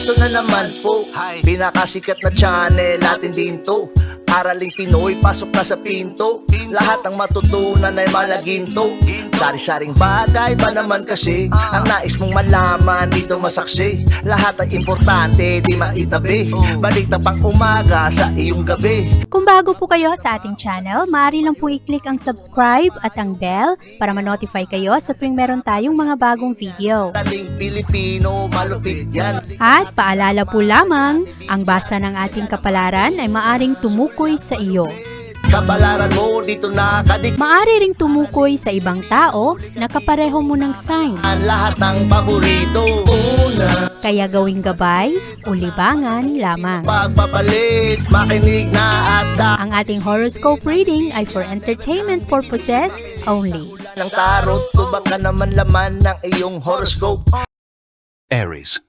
Eto na naman po, pinakasikat na channel natin din to. Araling Pinoy, pasok na sa pinto. Lahat ng matutunan ay malaginto. Sari-saring bagay ba naman kasi ang nais mong malaman dito masaksi. Lahat ay importante, di maitabi. Balik na pang umaga sa iyong gabi. Kung bago po kayo sa ating channel, maaari lang po i-click ang subscribe at ang bell para ma-notify kayo sa tuwing meron tayong mga bagong video. Taling Pilipino, malupit yan. At paalala po lamang, ang basa ng ating kapalaran ay maaring tumukoy sa iyo. Kapalaran mo dito nakadik. Maaari ring tumukoy sa ibang tao na kapareho mo ng sign. Ang lahat ng paborito. Una, Kaya gawing gabay o libangan lamang. pagpapalit, makinig na at Ang ating horoscope reading ay for entertainment purposes only. ng tarot. Tubak ka naman laman ng iyong horoscope. Aries.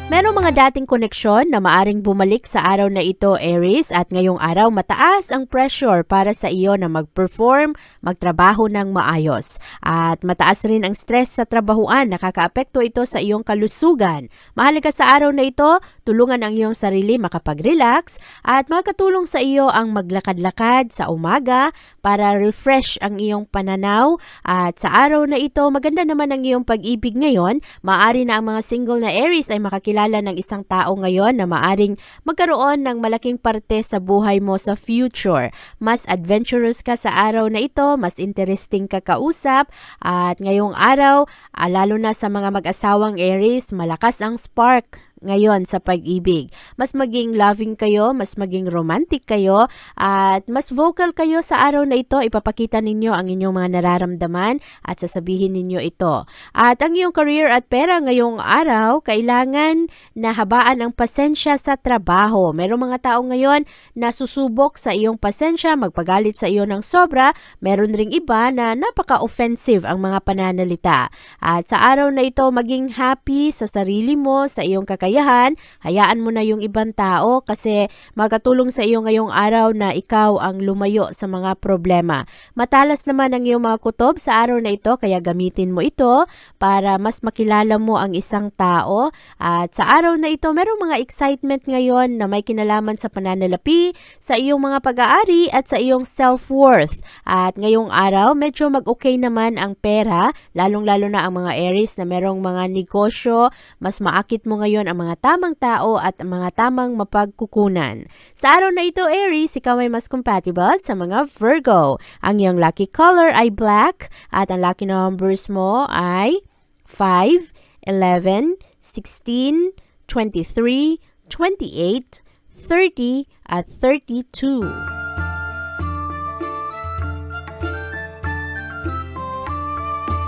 Merong mga dating koneksyon na maaring bumalik sa araw na ito, Aries, at ngayong araw mataas ang pressure para sa iyo na mag-perform, magtrabaho ng maayos. At mataas rin ang stress sa trabahuan, nakakaapekto ito sa iyong kalusugan. Mahalaga sa araw na ito, tulungan ang iyong sarili makapag-relax at makatulong sa iyo ang maglakad-lakad sa umaga para refresh ang iyong pananaw. At sa araw na ito, maganda naman ang iyong pag-ibig ngayon. Maaari na ang mga single na Aries ay makakilala ng isang tao ngayon na maaring magkaroon ng malaking parte sa buhay mo sa future. Mas adventurous ka sa araw na ito, mas interesting ka kausap, at ngayong araw, lalo na sa mga mag-asawang Aries, malakas ang spark ngayon sa pag-ibig. Mas maging loving kayo, mas maging romantic kayo, at mas vocal kayo sa araw na ito. Ipapakita ninyo ang inyong mga nararamdaman at sasabihin ninyo ito. At ang iyong career at pera ngayong araw, kailangan na habaan ang pasensya sa trabaho. Merong mga tao ngayon na susubok sa iyong pasensya, magpagalit sa iyo ng sobra. Meron ring iba na napaka-offensive ang mga pananalita. At sa araw na ito, maging happy sa sarili mo, sa iyong kakayahan. Hayaan mo na yung ibang tao kasi makatulong sa iyo ngayong araw na ikaw ang lumayo sa mga problema. Matalas naman ang iyong mga kutob sa araw na ito, kaya gamitin mo ito para mas makilala mo ang isang tao. At sa araw na ito, merong mga excitement ngayon na may kinalaman sa pananalapi, sa iyong mga pag-aari at sa iyong self-worth. At ngayong araw, medyo mag-okay naman ang pera, lalong-lalo na ang mga Aries na merong mga negosyo. Mas maakit mo ngayon ang mga tamang tao at mga tamang mapagkukunan. Sa araw na ito, Aries, ikaw ay mas compatible sa mga Virgo. Ang iyong lucky color ay black at ang lucky numbers mo ay 5, 11, 16, 23, 28, 30 at 32.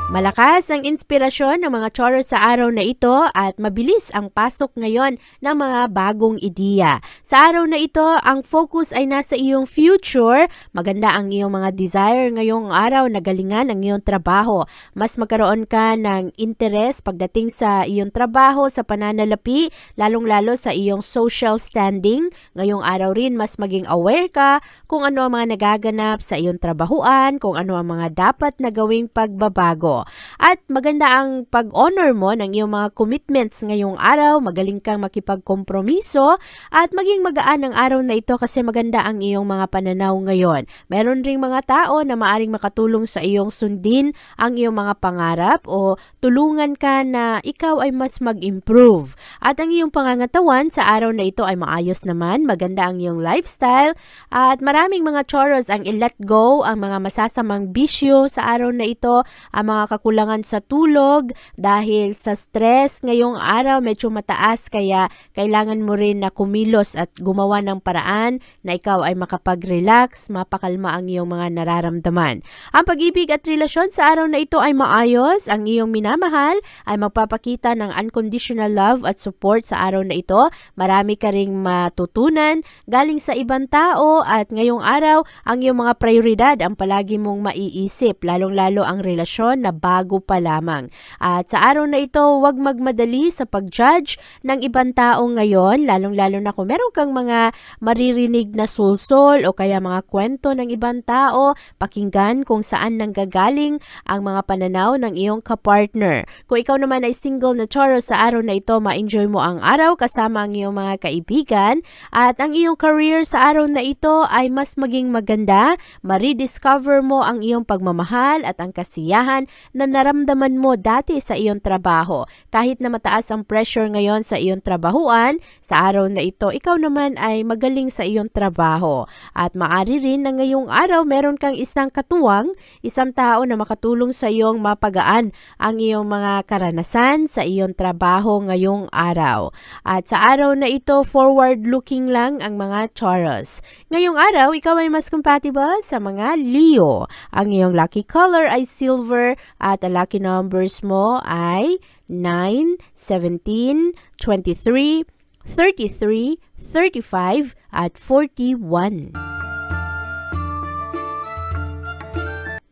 Malakas ang inspirasyon ng mga Taurus sa araw na ito at mabilis ang pasok ngayon ng mga bagong ideya. Sa araw na ito, ang focus ay nasa iyong future. Maganda ang iyong mga desire ngayong araw na galingan ang iyong trabaho. Mas magkaroon ka ng interes pagdating sa iyong trabaho, sa pananalapi, lalong-lalo sa iyong social standing. Ngayong araw rin, mas maging aware ka kung ano ang mga nagaganap sa iyong trabahuan, kung ano ang mga dapat na gawing pagbabago. At maganda ang pag-honor mo ng iyong mga commitments ngayong araw. Magaling kang makipagkompromiso at maging magaan ang araw na ito kasi maganda ang iyong mga pananaw ngayon. Meron ring mga tao na maaring makatulong sa iyong sundin ang iyong mga pangarap o tulungan ka na ikaw ay mas mag-improve. At ang iyong pangangatawan sa araw na ito ay maayos naman. Maganda ang iyong lifestyle at maraming mga Taurus ang i-let go ang mga masasamang bisyo sa araw na ito, ang mga kakulangan sa tulog dahil sa stress ngayong araw medyo mataas, kaya kailangan mo rin na kumilos at gumawa ng paraan na ikaw ay makapag-relax, mapakalma ang iyong mga nararamdaman. Ang pag-ibig at relasyon sa araw na ito ay maayos. Ang iyong minamahal ay magpapakita ng unconditional love at support sa araw na ito. Marami ka ring matutunan galing sa ibang tao at ngayong araw ang iyong mga prioridad ang palagi mong maiisip, lalong-lalo ang relasyon na bago pa lamang. At sa araw na ito, huwag magmadali sa pag-judge ng ibang tao ngayon, lalong-lalo na kung meron kang mga maririnig na sulsol o kaya mga kwento ng ibang tao, pakinggan kung saan nanggagaling ang mga pananaw ng iyong kapartner. Kung ikaw naman ay single na Taurus, sa araw na ito, ma-enjoy mo ang araw kasama ang iyong mga kaibigan at ang iyong career sa araw na ito ay mas maging maganda, ma-rediscover mo ang iyong pagmamahal at ang kasiyahan na naramdaman mo dati sa iyong trabaho. Kahit na mataas ang pressure ngayon sa iyong trabahuan, sa araw na ito, ikaw naman ay magaling sa iyong trabaho. At maaari rin na ngayong araw meron kang isang katuwang, isang tao na makatulong sa iyong mapagaan ang iyong mga karanasan sa iyong trabaho ngayong araw. At sa araw na ito, forward-looking lang ang mga Taurus. Ngayong araw, ikaw ay mas compatible sa mga Leo. Ang iyong lucky color ay silver at ang lucky numbers mo ay 9, 17, 23, 33, 35 at 41.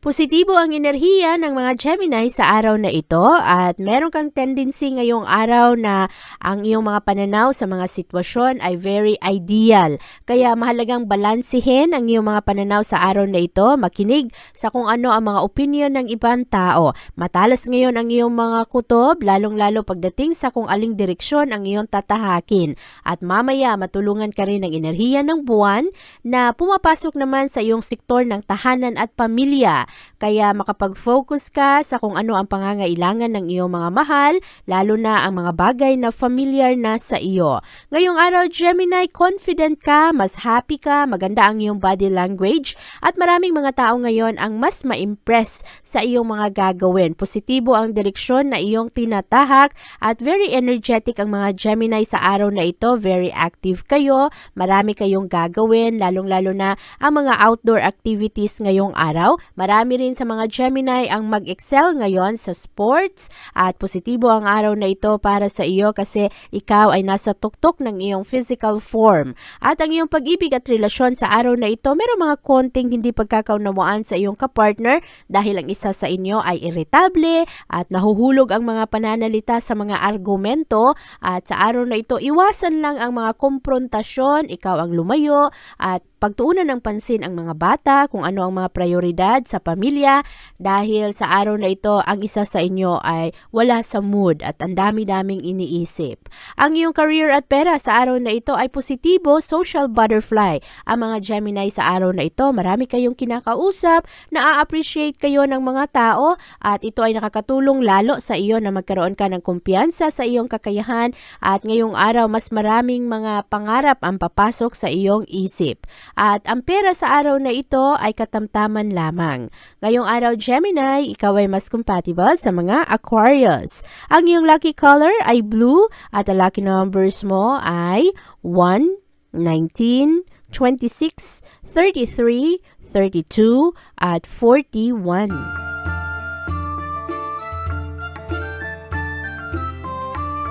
Positibo ang enerhiya ng mga Gemini sa araw na ito at meron kang tendency ngayong araw na ang iyong mga pananaw sa mga sitwasyon ay very ideal. Kaya mahalagang balansihin ang iyong mga pananaw sa araw na ito, makinig sa kung ano ang mga opinion ng ibang tao. Matalas ngayon ang iyong mga kutob, lalong-lalo pagdating sa kung aling direksyon ang iyong tatahakin. At mamaya matulungan ka rin ng enerhiya ng buwan na pumapasok naman sa iyong sektor ng tahanan at pamilya. Kaya makapag-focus ka sa kung ano ang pangangailangan ng iyong mga mahal, lalo na ang mga bagay na familiar na sa iyo. Ngayong araw, Gemini, confident ka, mas happy ka, maganda ang iyong body language, at maraming mga tao ngayon ang mas ma-impress sa iyong mga gagawin. Positibo ang direksyon na iyong tinatahak at very energetic ang mga Gemini sa araw na ito. Very active kayo, marami kayong gagawin, lalong-lalo na ang mga outdoor activities ngayong araw. Marami rin sa mga Gemini ang mag-excel ngayon sa sports at positibo ang araw na ito para sa iyo kasi ikaw ay nasa tuktok ng iyong physical form. At ang iyong pag-ibig at relasyon sa araw na ito, merong mga konting hindi pagkakaunawaan sa iyong kapartner dahil ang isa sa inyo ay irritable at nahuhulog ang mga pananalita sa mga argumento at sa araw na ito, iwasan lang ang mga komprontasyon, ikaw ang lumayo at pagtuunan ng pansin ang mga bata kung ano ang mga prioridad sa pamilya dahil sa araw na ito ang isa sa inyo ay wala sa mood at ang dami-daming iniisip. Ang iyong career at pera sa araw na ito ay positibo, social butterfly. Ang mga Gemini sa araw na ito, marami kayong kinakausap, na-appreciate kayo ng mga tao at ito ay nakakatulong lalo sa iyo na magkaroon ka ng kumpiyansa sa iyong kakayahan at ngayong araw mas maraming mga pangarap ang papasok sa iyong isip. At ang pera sa araw na ito ay katamtaman lamang. Ngayong araw, Gemini, ikaw ay mas compatible sa mga Aquarius. Ang iyong lucky color ay blue at ang lucky numbers mo ay 1, 19, 26, 33, 32 at 41.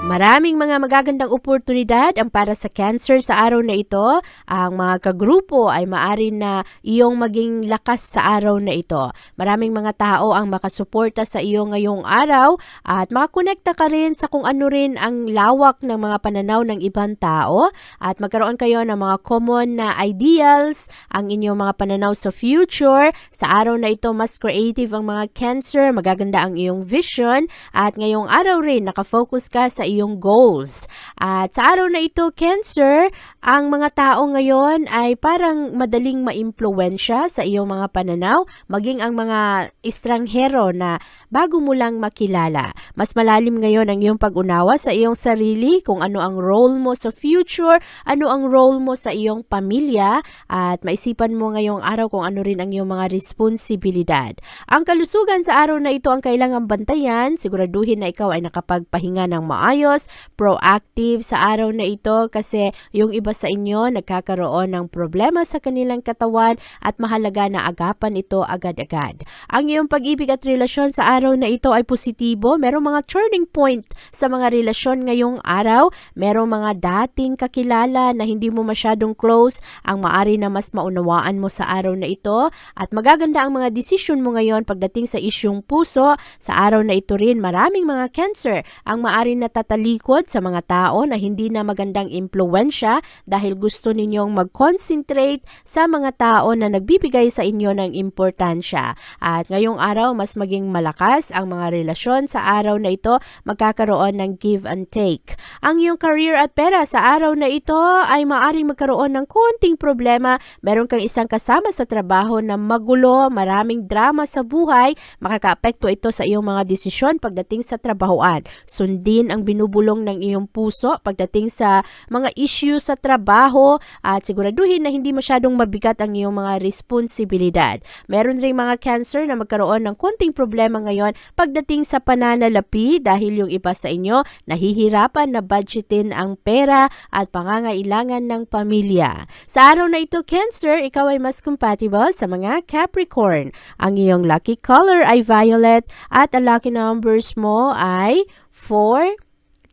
Maraming mga magagandang oportunidad ang para sa Cancer sa araw na ito. Ang mga kagrupo ay maaari na iyong maging lakas sa araw na ito. Maraming mga tao ang makasuporta sa iyo ngayong araw at makakonekta ka rin sa kung ano rin ang lawak ng mga pananaw ng ibang tao at magkaroon kayo ng mga common na ideals, ang inyong mga pananaw sa future. Sa araw na ito, mas creative ang mga Cancer, magaganda ang iyong vision at ngayong araw rin nakafocus ka sa iyong goals. At sa araw na ito, Cancer, ang mga tao ngayon ay parang madaling maimpluwensya sa iyong mga pananaw, maging ang mga estranghero na bago mo lang makilala. Mas malalim ngayon ang iyong pag-unawa sa iyong sarili, kung ano ang role mo sa future, ano ang role mo sa iyong pamilya, at maisipan mo ngayong araw kung ano rin ang iyong mga responsibilidad. Ang kalusugan sa araw na ito ang kailangang bantayan, siguraduhin na ikaw ay nakapagpahinga ng maayos maayos, proactive sa araw na ito kasi yung iba sa inyo nagkakaroon ng problema sa kanilang katawan at mahalaga na agapan ito agad-agad. Ang iyong pag-ibig at relasyon sa araw na ito ay positibo. Merong mga turning point sa mga relasyon ngayong araw. Merong mga dating kakilala na hindi mo masyadong close ang maari na mas maunawaan mo sa araw na ito at magaganda ang mga desisyon mo ngayon pagdating sa isyung puso. Sa araw na ito rin maraming mga Cancer ang maari na tatalikod sa mga tao na hindi na magandang impluwensya dahil gusto ninyong mag-concentrate sa mga tao na nagbibigay sa inyo ng importansya. At ngayong araw mas maging malakas ang mga relasyon sa araw na ito, magkakaroon ng give and take. Ang iyong career at pera sa araw na ito ay maaaring magkaroon ng konting problema. Meron kang isang kasama sa trabaho na magulo, maraming drama sa buhay, makakaapekto ito sa iyong mga desisyon pagdating sa trabahoan. Sundin ang binubulong ng iyong puso pagdating sa mga issue sa trabaho at siguraduhin na hindi masyadong mabigat ang iyong mga responsibilidad. Meron ring mga Cancer na magkaroon ng konting problema ngayon pagdating sa pananalapi dahil yung iba sa inyo nahihirapan na budgetin ang pera at pangangailangan ng pamilya. Sa araw na ito, Cancer, ikaw ay mas compatible sa mga Capricorn. Ang iyong lucky color ay violet at ang lucky numbers mo ay 4,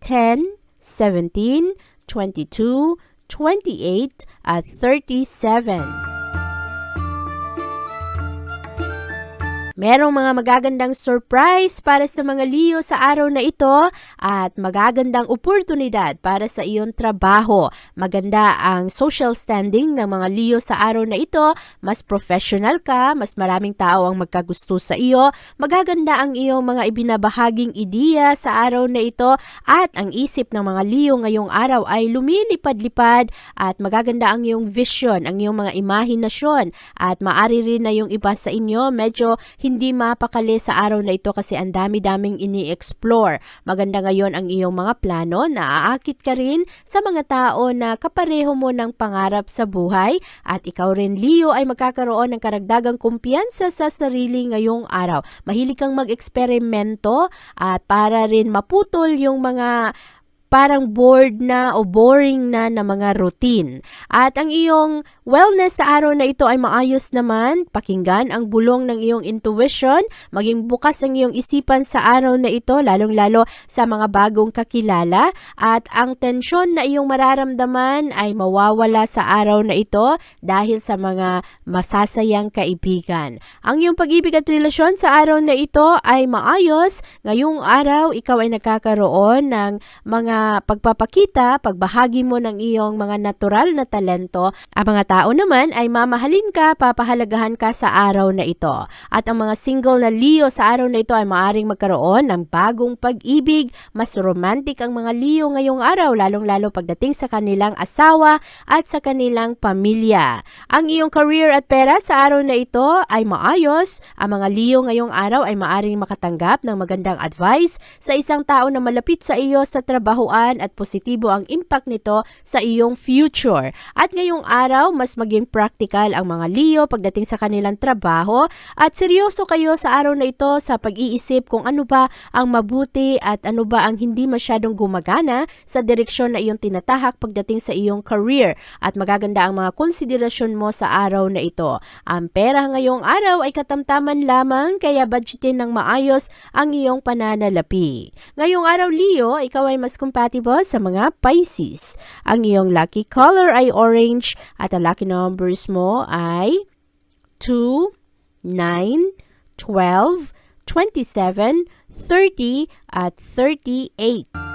10, 17, 22, 28 at 37. Merong mga magagandang surprise para sa mga Leo sa araw na ito at magagandang oportunidad para sa iyong trabaho. Maganda ang social standing ng mga Leo sa araw na ito. Mas professional ka, mas maraming tao ang magkagusto sa iyo. Magaganda ang iyong mga ibinabahaging ideya sa araw na ito at ang isip ng mga Leo ngayong araw ay lumilipad-lipad at magaganda ang iyong vision, ang iyong mga imahinasyon at maari rin na yung iba sa inyo medyo hindi mapakali sa araw na ito kasi ang dami-daming ini-explore. Maganda ngayon ang iyong mga plano na aakit ka rin sa mga tao na kapareho mo ng pangarap sa buhay at ikaw rin Leo ay magkakaroon ng karagdagang kumpiyansa sa sarili ngayong araw. Mahilig kang mag-eksperimento at para rin maputol yung mga parang bored na o boring na mga routine. At ang iyong wellness sa araw na ito ay maayos naman. Pakinggan ang bulong ng iyong intuition. Maging bukas ang iyong isipan sa araw na ito, lalong-lalo sa mga bagong kakilala. At ang tensyon na iyong mararamdaman ay mawawala sa araw na ito dahil sa mga masasayang kaibigan. Ang iyong pag-ibig at relasyon sa araw na ito ay maayos. Ngayong araw, ikaw ay nakakaroon ng mga pagpapakita, pagbahagi mo ng iyong mga natural na talento. Ang mga tao naman ay mamahalin ka, papahalagahan ka sa araw na ito. At ang mga single na Leo sa araw na ito ay maaring magkaroon ng bagong pag-ibig. Mas romantic ang mga Leo ngayong araw, lalong-lalo pagdating sa kanilang asawa at sa kanilang pamilya. Ang iyong career at pera sa araw na ito ay maayos. Ang mga Leo ngayong araw ay maaring makatanggap ng magandang advice sa isang tao na malapit sa iyo sa trabaho at positibo ang impact nito sa iyong future. At ngayong araw, mas maging practical ang mga Leo pagdating sa kanilang trabaho at seryoso kayo sa araw na ito sa pag-iisip kung ano ba ang mabuti at ano ba ang hindi masyadong gumagana sa direksyon na iyong tinatahak pagdating sa iyong career at magaganda ang mga konsiderasyon mo sa araw na ito. Ang pera ngayong araw ay katamtaman lamang kaya budgetin ng maayos ang iyong pananalapi. Ngayong araw Leo, ikaw ay mas compatible sa mga Pisces. Ang iyong lucky color ay orange at ang lucky numbers mo ay 2, 9, 12, 27, 30 at 38.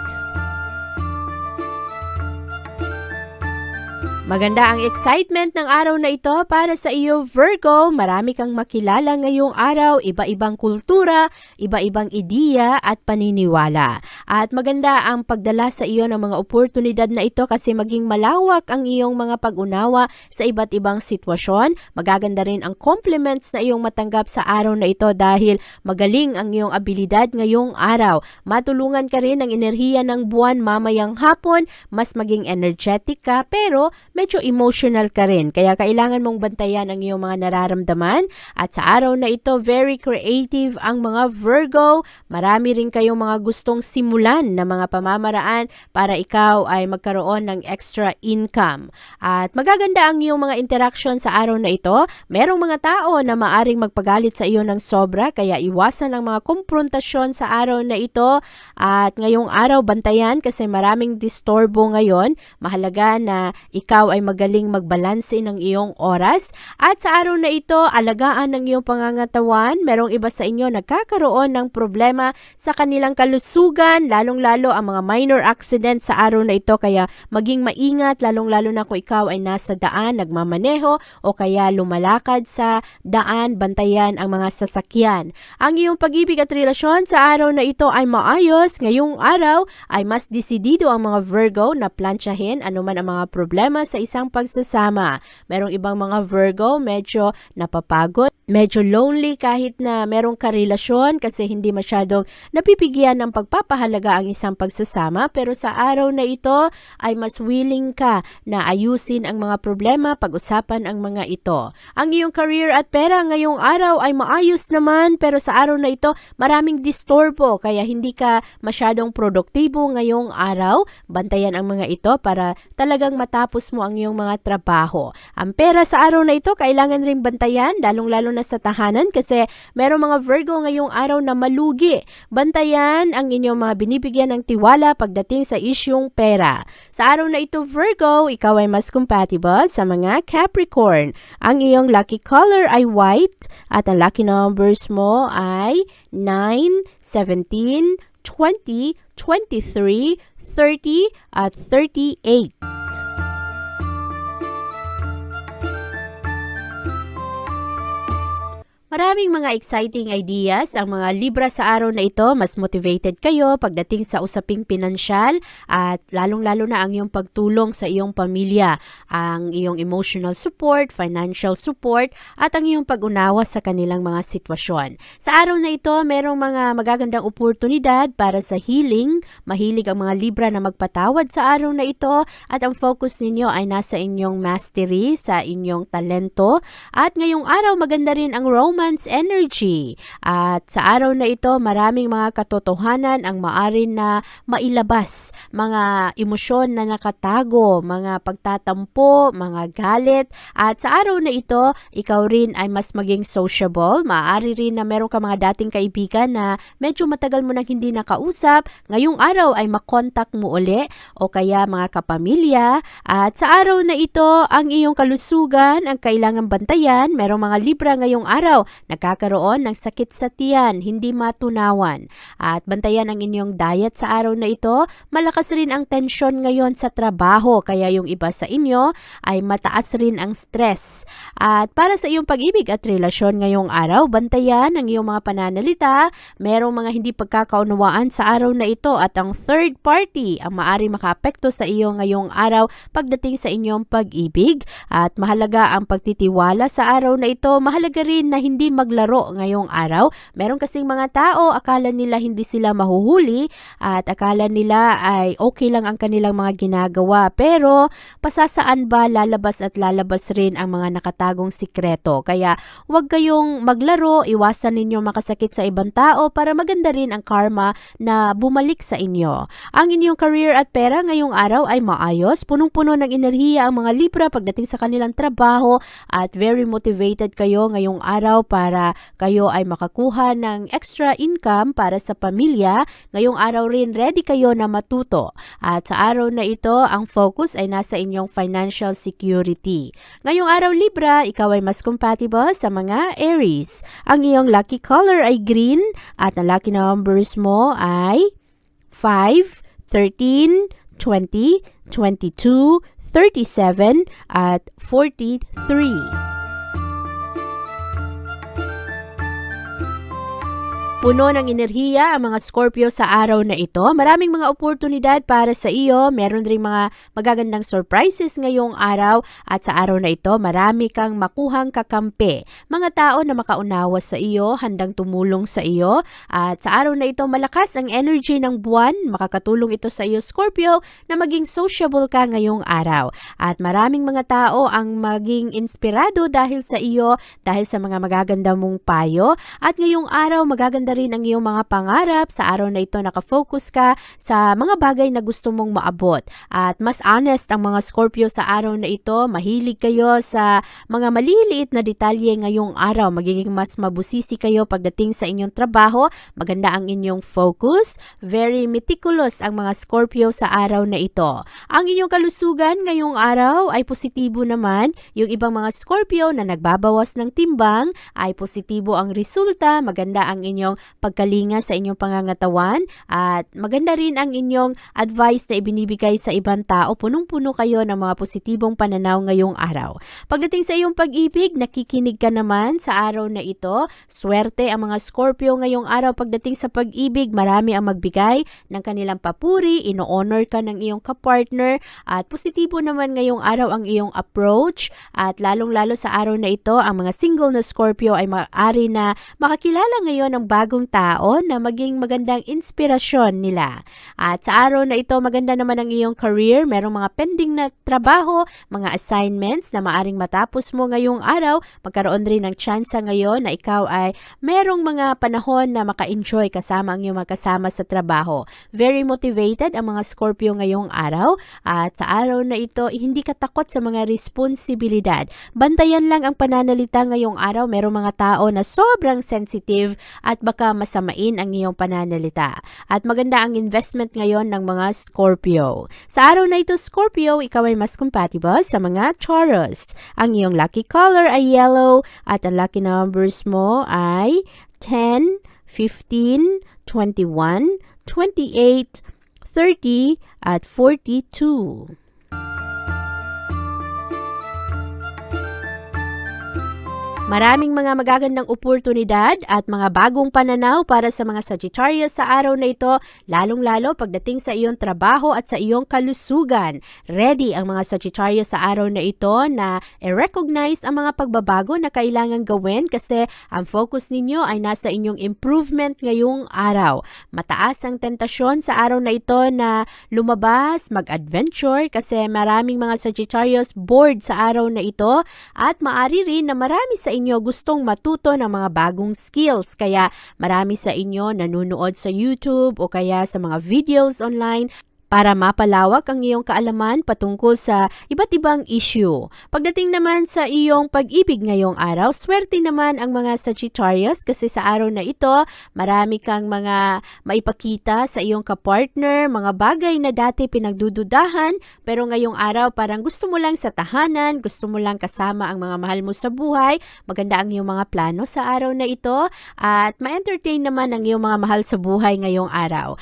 Maganda ang excitement ng araw na ito para sa iyo, Virgo. Marami kang makilala ngayong araw, iba-ibang kultura, iba-ibang ideya at paniniwala. At maganda ang pagdala sa iyo ng mga oportunidad na ito kasi maging malawak ang iyong mga pag-unawa sa iba't ibang sitwasyon. Magaganda rin ang compliments na iyong matanggap sa araw na ito dahil magaling ang iyong abilidad ngayong araw. Matulungan ka rin ng enerhiya ng buwan mamayang hapon, mas maging energetic ka pero medyo emotional ka rin. Kaya kailangan mong bantayan ang iyong mga nararamdaman. At sa araw na ito, very creative ang mga Virgo. Marami rin kayong mga gustong simulan na mga pamamaraan para ikaw ay magkaroon ng extra income. At magaganda ang iyong mga interaction sa araw na ito. Merong mga tao na maaring magpagalit sa iyo ng sobra, kaya iwasan ang mga konfrontasyon sa araw na ito. At ngayong araw, bantayan kasi maraming disturbo ngayon. Mahalaga na ikaw ay magaling magbalanse ng iyong oras. At sa araw na ito, alagaan ng iyong pangangatawan. Merong iba sa inyo nagkakaroon ng problema sa kanilang kalusugan, lalong-lalo ang mga minor accident sa araw na ito. Kaya maging maingat, lalong-lalo na kung ikaw ay nasa daan, nagmamaneho o kaya lumalakad sa daan, bantayan ang mga sasakyan. Ang iyong pag-ibig at relasyon sa araw na ito ay maayos. Ngayong araw ay mas desidido ang mga Virgo na plansyahin anuman ang mga problema sa isang pagsasama. Merong ibang mga Virgo medyo napapagod, medyo lonely kahit na merong karelasyon kasi hindi masyadong napipigyan ng pagpapahalaga ang isang pagsasama, pero sa araw na ito ay mas willing ka na ayusin ang mga problema, pag-usapan ang mga ito. Ang iyong career at pera ngayong araw ay maayos naman, pero sa araw na ito maraming disturbo kaya hindi ka masyadong produktibo ngayong araw. Bantayan ang mga ito para talagang matapos mo ang iyong mga trabaho. Ang pera sa araw na ito kailangan rin bantayan, lalong-lalo na sa tahanan kasi merong mga Virgo ngayong araw na malugi. Bantayan ang inyong mga binibigyan ng tiwala pagdating sa isyung pera. Sa araw na ito, Virgo, ikaw ay mas compatible sa mga Capricorn. Ang iyong lucky color ay white at ang lucky numbers mo ay 9, 17, 20, 23, 30 at 38. Maraming mga exciting ideas ang mga Libra sa araw na ito. Mas motivated kayo pagdating sa usaping pinansyal at lalong-lalo na ang iyong pagtulong sa iyong pamilya, ang iyong emotional support, financial support at ang iyong pag-unawa sa kanilang mga sitwasyon. Sa araw na ito, merong mga magagandang oportunidad para sa healing. Mahilig ang mga Libra na magpatawad sa araw na ito at ang focus ninyo ay nasa inyong mastery, sa inyong talento. At ngayong araw, maganda rin ang romance energy. At sa araw na ito, maraming mga katotohanan ang maaari na mailabas. Mga emosyon na nakatago, mga pagtatampo, mga galit. At sa araw na ito, ikaw rin ay mas maging sociable. Maaari rin na meron ka mga dating kaibigan na medyo matagal mo nang hindi nakausap. Ngayong araw ay makontak mo uli o kaya mga kapamilya. At sa araw na ito, ang iyong kalusugan ang kailangan bantayan. Merong mga Libra ngayong araw nagkakaroon ng sakit sa tiyan, hindi matunawan. At bantayan ang inyong diet sa araw na ito. Malakas rin ang tensyon ngayon sa trabaho, kaya yung iba sa inyo ay mataas rin ang stress. At para sa iyong pag-ibig at relasyon ngayong araw, bantayan ang iyong mga pananalita. Merong mga hindi pagkakaunawaan sa araw na ito at ang third party ang maaari makaapekto sa iyo ngayong araw pagdating sa inyong pag-ibig. At mahalaga ang pagtitiwala sa araw na ito. Mahalaga rin na hindi maglaro ngayong araw. Meron kasing mga tao, akala nila hindi sila mahuhuli at akala nila ay okay lang ang kanilang mga ginagawa. Pero pasasaan ba lalabas at lalabas rin ang mga nakatagong sikreto. Kaya huwag kayong maglaro, iwasan ninyo makasakit sa ibang tao para maganda rin ang karma na bumalik sa inyo. Ang inyong career at pera ngayong araw ay maayos. Punong-puno ng enerhiya ang mga Libra pagdating sa kanilang trabaho at very motivated kayo ngayong araw para kayo ay makakuha ng extra income para sa pamilya. Ngayong araw rin ready kayo na matuto. At sa araw na ito, ang focus ay nasa inyong financial security. Ngayong araw Libra, ikaw ay mas compatible sa mga Aries. Ang iyong lucky color ay green at ang lucky numbers mo ay 5, 13, 20, 22, 37 at 43. Puno ng enerhiya ang mga Scorpio sa araw na ito. Maraming mga oportunidad para sa iyo. Meron ring mga magagandang surprises ngayong araw at sa araw na ito marami kang makuhang kakampi. Mga tao na makaunawa sa iyo, handang tumulong sa iyo at sa araw na ito malakas ang energy ng buwan. Makakatulong ito sa iyo Scorpio na maging sociable ka ngayong araw. At maraming mga tao ang maging inspirado dahil sa iyo, dahil sa mga magaganda mong payo. At ngayong araw magaganda rin ang iyong mga pangarap. Sa araw na ito nakafocus ka sa mga bagay na gusto mong maabot. At mas honest ang mga Scorpio sa araw na ito. Mahilig kayo sa mga maliliit na detalye ngayong araw. Magiging mas mabusisi kayo pagdating sa inyong trabaho. Maganda ang inyong focus. Very meticulous ang mga Scorpio sa araw na ito. Ang inyong kalusugan ngayong araw ay positibo naman. Yung ibang mga Scorpio na nagbabawas ng timbang ay positibo ang resulta. Maganda ang inyong pagkalinga sa inyong pangangatawan at maganda rin ang inyong advice na ibinibigay sa ibang tao. Punong-puno kayo ng mga positibong pananaw ngayong araw. Pagdating sa iyong pag-ibig, nakikinig ka naman sa araw na ito. Swerte ang mga Scorpio ngayong araw pagdating sa pag-ibig. Marami ang magbigay ng kanilang papuri, ino-honor ka ng iyong kapartner at positibo naman ngayong araw ang iyong approach at lalong-lalo sa araw na ito, ang mga single na Scorpio ay maaari na makakilala ngayon ng bagong tao na maging magandang inspirasyon nila. At sa araw na ito, maganda naman ang iyong career. Merong mga pending na trabaho, mga assignments na maaring matapos mo ngayong araw. Magkaroon rin ng tsansa ngayon na ikaw ay merong mga panahon na maka-enjoy kasama ang iyong makasama sa trabaho. Very motivated ang mga Scorpio ngayong araw. At sa araw na ito, hindi ka takot sa mga responsibilidad. Bantayan lang ang pananalita ngayong araw. Merong mga tao na sobrang sensitive at baka masamain ang iyong pananalita. At maganda ang investment ngayon ng mga Scorpio. Sa araw na ito, Scorpio, ikaw ay mas compatible sa mga Taurus. Ang iyong lucky color ay yellow at ang lucky numbers mo ay 10, 15, 21, 28, 30 at 42. Maraming mga magagandang oportunidad at mga bagong pananaw para sa mga Sagittarius sa araw na ito, lalong-lalo pagdating sa iyong trabaho at sa iyong kalusugan. Ready ang mga Sagittarius sa araw na ito na i-recognize ang mga pagbabago na kailangan gawin kasi ang focus ninyo ay nasa inyong improvement ngayong araw. Mataas ang tentasyon sa araw na ito na lumabas, mag-adventure kasi maraming mga Sagittarius bored sa araw na ito at maari rin na marami sa inyo gustong matuto ng mga bagong skills. Kaya marami sa inyo nanonood sa YouTube o kaya sa mga videos online para mapalawak ang iyong kaalaman patungkol sa iba't ibang issue. Pagdating naman sa iyong pag-ibig ngayong araw, swerte naman ang mga Sagittarius kasi sa araw na ito, marami kang mga maipakita sa iyong kapartner, mga bagay na dati pinagdududahan, pero ngayong araw parang gusto mo lang sa tahanan, gusto mo lang kasama ang mga mahal mo sa buhay, maganda ang iyong mga plano sa araw na ito, at ma-entertain naman ang iyong mga mahal sa buhay ngayong araw.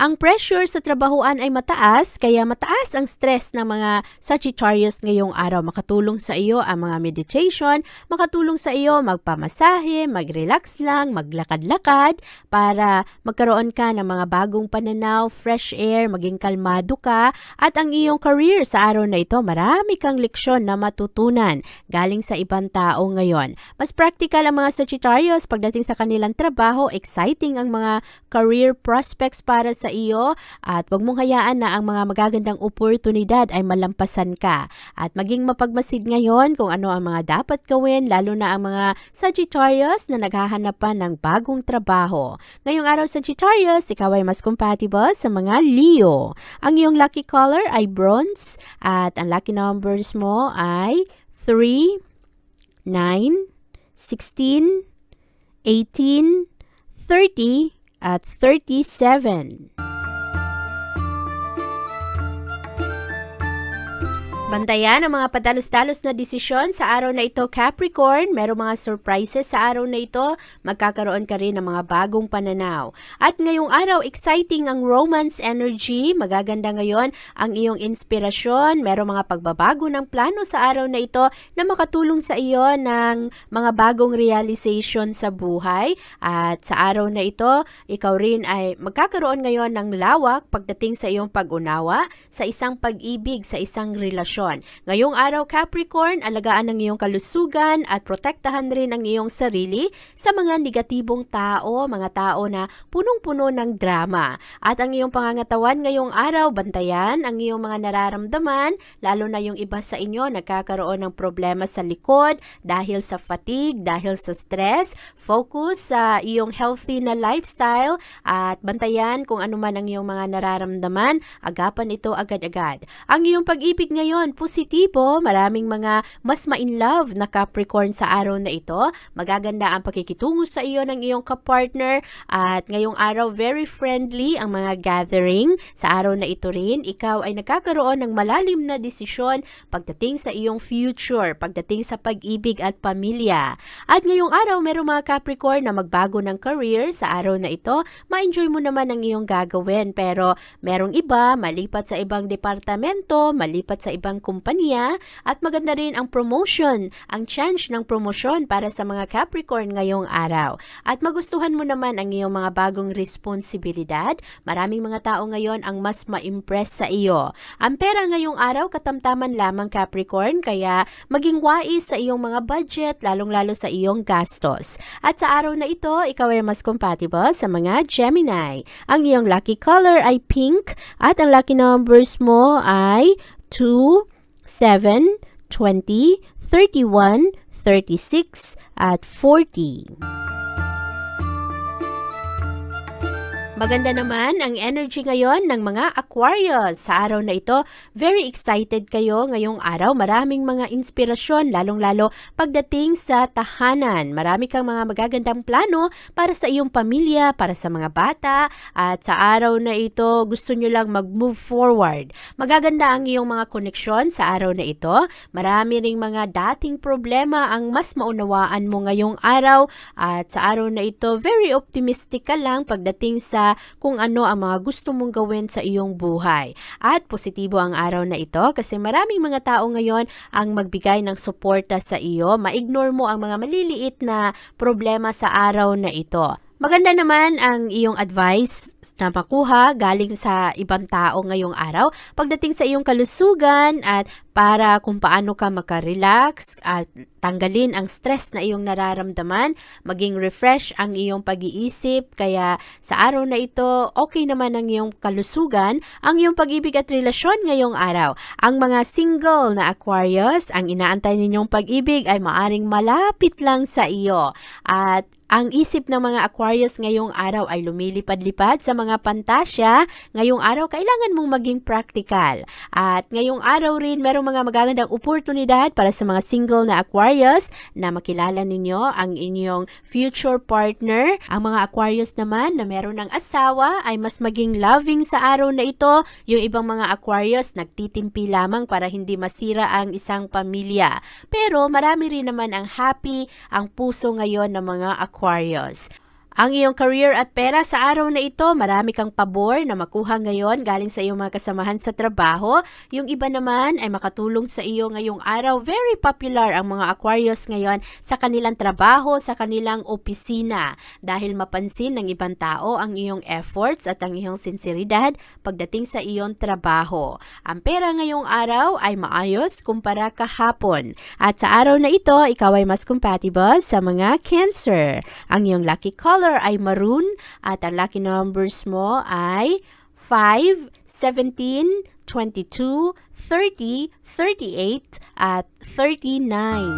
Ang pressure sa trabahuan ay mataas, kaya mataas ang stress ng mga Sagittarius ngayong araw. Makatulong sa iyo ang mga meditation, makatulong sa iyo magpamasahe, mag-relax lang, maglakad-lakad para magkaroon ka ng mga bagong pananaw, fresh air, maging kalmado ka. At ang iyong career sa araw na ito, marami kang leksyon na matutunan galing sa ibang tao ngayon. Mas practical ang mga Sagittarius pagdating sa kanilang trabaho, exciting ang mga career prospects para sa iyo at huwag mong hayaan na ang mga magagandang oportunidad ay malampasan ka at maging mapagmasid ngayon kung ano ang mga dapat gawin lalo na ang mga Sagittarius na naghahanap pa ng bagong trabaho. Ngayong araw Sagittarius, ikaw ay mas compatible sa mga Leo. Ang iyong lucky color ay bronze at ang lucky numbers mo ay 3, 9, 16, 18, 30 at 37. Bantayan ang mga padalos-dalos na desisyon sa araw na ito, Capricorn. Merong mga surprises sa araw na ito. Magkakaroon ka rin ng mga bagong pananaw. At ngayong araw, exciting ang romance energy. Magaganda ngayon ang iyong inspirasyon. Merong mga pagbabago ng plano sa araw na ito na makatulong sa iyo ng mga bagong realization sa buhay. At sa araw na ito, ikaw rin ay magkakaroon ngayon ng lawak pagdating sa iyong pag-unawa, sa isang pag-ibig, sa isang relasyon. Ngayong araw, Capricorn, alagaan ang iyong kalusugan at protektahan rin ang iyong sarili sa mga negatibong tao, mga tao na punong-puno ng drama. At ang iyong pangangatawan ngayong araw, bantayan ang iyong mga nararamdaman, lalo na yung iba sa inyo nagkakaroon ng problema sa likod dahil sa fatigue, dahil sa stress. Focus sa iyong healthy na lifestyle at bantayan kung ano man ang iyong mga nararamdaman, agapan ito agad-agad. Ang iyong pag-ibig ngayon, positibo, maraming mga mas ma-in-love na Capricorn sa araw na ito. Magaganda ang pakikitungo sa iyo ng iyong kapartner at ngayong araw very friendly ang mga gathering. Sa araw na ito rin, ikaw ay nagkakaroon ng malalim na desisyon pagdating sa iyong future, pagdating sa pag-ibig at pamilya. At ngayong araw, merong mga Capricorn na magbago ng career. Sa araw na ito, ma-enjoy mo naman ang iyong gagawin, pero merong iba malipat sa ibang departamento, malipat sa ibang kumpanya, at maganda rin ang promotion, ang chance ng promosyon para sa mga Capricorn ngayong araw. At magustuhan mo naman ang iyong mga bagong responsibilidad. Maraming mga tao ngayon ang mas ma-impress sa iyo. Ang pera ngayong araw, katamtaman lamang Capricorn, kaya maging wais sa iyong mga budget, lalong-lalo sa iyong gastos. At sa araw na ito, ikaw ay mas compatible sa mga Gemini. Ang iyong lucky color ay pink at ang lucky numbers mo ay 2, 7, 20, 31, 36, at 40. Maganda naman ang energy ngayon ng mga Aquarius. Sa araw na ito, very excited kayo ngayong araw. Maraming mga inspirasyon, lalong-lalo pagdating sa tahanan. Marami kang mga magagandang plano para sa iyong pamilya, para sa mga bata. At sa araw na ito, gusto nyo lang mag-move forward. Magaganda ang iyong mga koneksyon sa araw na ito. Marami ring mga dating problema ang mas maunawaan mo ngayong araw. At sa araw na ito, very optimistic ka lang pagdating sa kung ano ang mga gusto mong gawin sa iyong buhay. At positibo ang araw na ito kasi maraming mga tao ngayon ang magbigay ng suporta sa iyo. Ma-ignore mo ang mga maliliit na problema sa araw na ito. Maganda naman ang iyong advice na makuha galing sa ibang tao ngayong araw pagdating sa iyong kalusugan at para kung paano ka makarelax at tanggalin ang stress na iyong nararamdaman, maging refresh ang iyong pag-iisip. Kaya sa araw na ito, okay naman ang iyong kalusugan, ang iyong pag-ibig at relasyon ngayong araw. Ang mga single na Aquarius, ang inaantay ninyong pag-ibig ay maaring malapit lang sa iyo. At ang isip ng mga Aquarius ngayong araw ay lumilipad-lipad sa mga pantasya. Ngayong araw, kailangan mong maging practical. At ngayong araw rin, merong mga magagandang oportunidad para sa mga single na Aquarius na makilala ninyo ang inyong future partner. Ang mga Aquarius naman na meron ng asawa ay mas maging loving sa araw na ito. Yung ibang mga Aquarius nagtitimpi lamang para hindi masira ang isang pamilya. Pero marami rin naman ang happy ang puso ngayon ng mga Aquarius. Ang iyong career at pera sa araw na ito, marami kang pabor na makuha ngayon galing sa iyong mga kasamahan sa trabaho. Yung iba naman ay makatulong sa iyo ngayong araw. Very popular ang mga Aquarius ngayon sa kanilang trabaho, sa kanilang opisina. Dahil mapansin ng ibang tao ang iyong efforts at ang iyong sinseridad pagdating sa iyong trabaho. Ang pera ngayong araw ay maayos kumpara kahapon. At sa araw na ito, ikaw ay mas compatible sa mga Cancer. Ang iyong lucky color ay maroon at ang lucky numbers mo ay 5, 17, 22, 30, 38 at 39.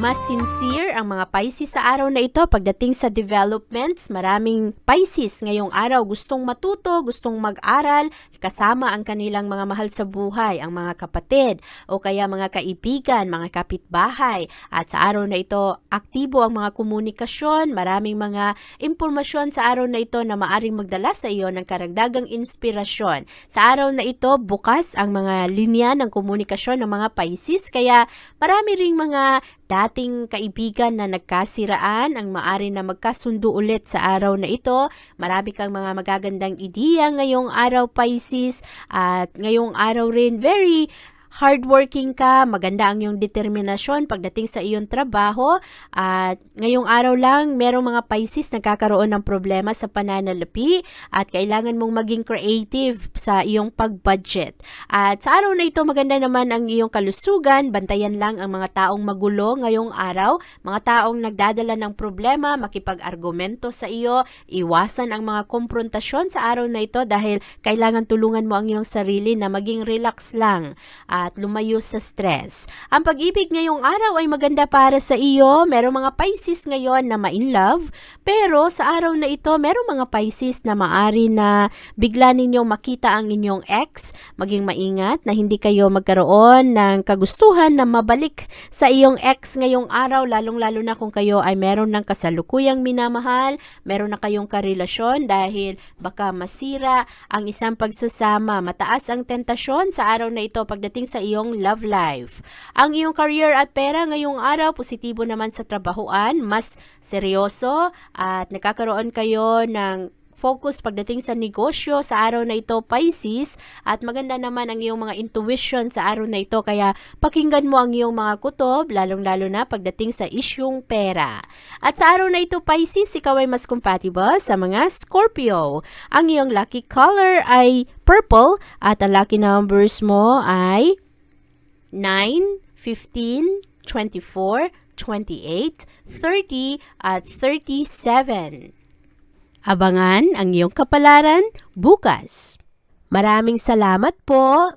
Mas sincere ang mga Pisces sa araw na ito pagdating sa developments. Maraming Pisces ngayong araw gustong matuto, gustong mag-aral, kasama ang kanilang mga mahal sa buhay, ang mga kapatid o kaya mga kaibigan, mga kapitbahay. At sa araw na ito, aktibo ang mga komunikasyon, maraming mga impormasyon sa araw na ito na maaring magdala sa iyo ng karagdagang inspirasyon. Sa araw na ito, bukas ang mga linya ng komunikasyon ng mga Pisces, kaya marami ring mga dating kaibigan na nagkasiraan ang maari na magkasundo ulit sa araw na ito. Marami kang mga magagandang ideya ngayong araw, Pisces, at ngayong araw rin very hardworking ka, maganda ang iyong determinasyon pagdating sa iyong trabaho, at ngayong araw lang merong mga Pisces nagkakaroon ng problema sa pananalapi at kailangan mong maging creative sa iyong pag-budget. At sa araw na ito maganda naman ang iyong kalusugan, bantayan lang ang mga taong magulo ngayong araw, mga taong nagdadala ng problema, makipag-argumento sa iyo, iwasan ang mga komprontasyon sa araw na ito dahil kailangan tulungan mo ang iyong sarili na maging relax lang at lumayo sa stress. Ang pag-ibig ngayong araw ay maganda para sa iyo. Merong mga Pisces ngayon na ma-in love, pero sa araw na ito, merong mga Pisces na maari na bigla ninyong makita ang inyong ex. Maging maingat na hindi kayo magkaroon ng kagustuhan na mabalik sa iyong ex ngayong araw, lalong-lalo na kung kayo ay meron ng kasalukuyang minamahal, meron na kayong karelasyon, dahil baka masira ang isang pagsasama. Mataas ang tentasyon sa araw na ito pagdating sa iyong love life. Ang iyong career at pera ngayong araw, positibo naman sa trabahuan, mas seryoso at nakakaroon kayo ng focus pagdating sa negosyo sa araw na ito, Pisces, at maganda naman ang iyong mga intuition sa araw na ito, kaya pakinggan mo ang iyong mga kutob, lalong-lalo na pagdating sa isyung pera. At sa araw na ito, Pisces, ikaw ay mas compatible sa mga Scorpio. Ang iyong lucky color ay purple at ang lucky numbers mo ay 9, 15, 24, 28, 30 at 37. Abangan ang iyong kapalaran bukas. Maraming salamat po!